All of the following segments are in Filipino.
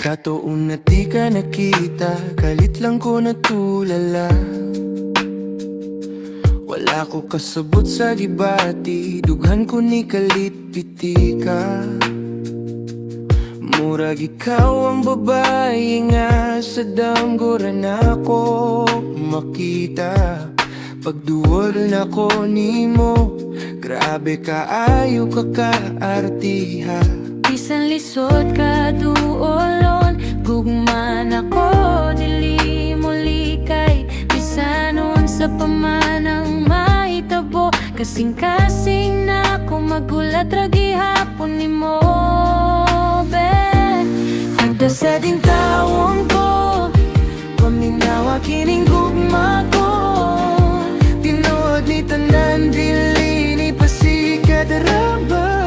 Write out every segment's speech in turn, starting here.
Kataon na di ka nakita, galit lang ko natulala. Wala ko kasabot sa gibati, dughan ko ni kalit pitika. Murag ikaw ang babae nga sa damgoran ako makita. Pagduwal na ko nimo, grabe kaayo ka kaartiha. Bisan lisod ka duolon, gugman ako dili mo likay. Bisanon sa pamanang mahitabo, kasing-kasing na ako magulat ra gihapon nimo, be. Hagda sa ding tawon ko, paminawa kining gugma ko. Tinuod ni tanan dili ni pasikat raba.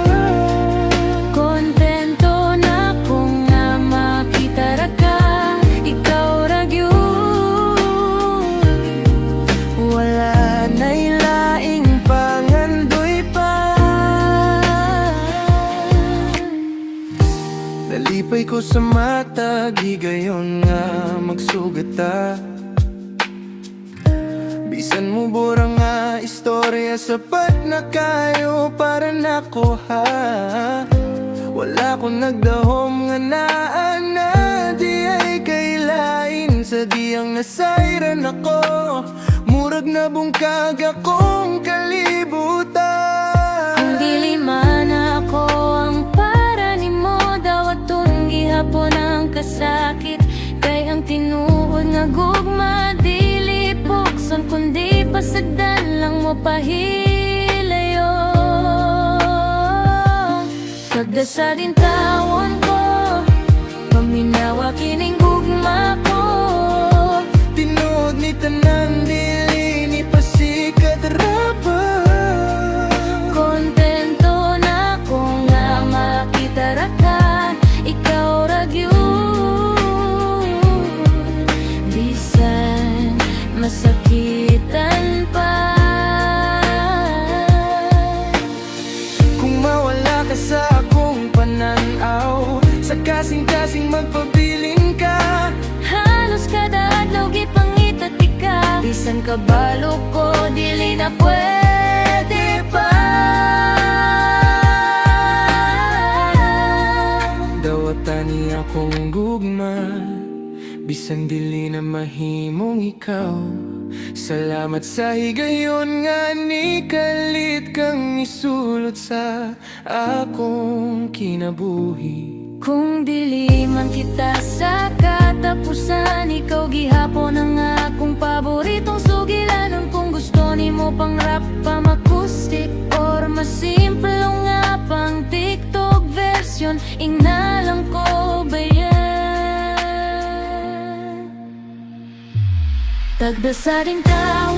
Nalipay ko sa mata, gigayon nga magsugata. Bisan mo bura nga istorya, sapat na kayo para nakuha. Wala ko nagdahom nga naana, di ay kailain sa diyang nasayran ako. Murag na bungkag akong kalibutan. Kung dili man ako ang hapon ang kasakit, kay ang tinuod nga gugma dili pukson, kundi pasagdan lang mo pahilayo. Kagda sa din tawon ko, paminawa kining gugma ko. Tinuod ni tanan dili ni pasikat raba. Kontento na ko nga makita ra ka, ikaw ra gyud. Bisan masakitan pa, kung mawala ka sa akong pananaw, sa kasing-kasing magpabiling ka. halos kada adlaw gipangitati ka. Bisan kabalo ko, dili na pwede pa. Dawatani akong gugma, bisan dili na mahimong ikaw. Salamat sa higayon nga ni kalit kang isulot sa akong kinabuhi. Kung dili man kita sa katapusan, ikaw gihapon ang akong paboritong sugilanon. Kung gusto nimo pang rap, pang acoustic, or mas simple nga pang TikTok version, ingnalang ko ba yan? Tagda sa ding tao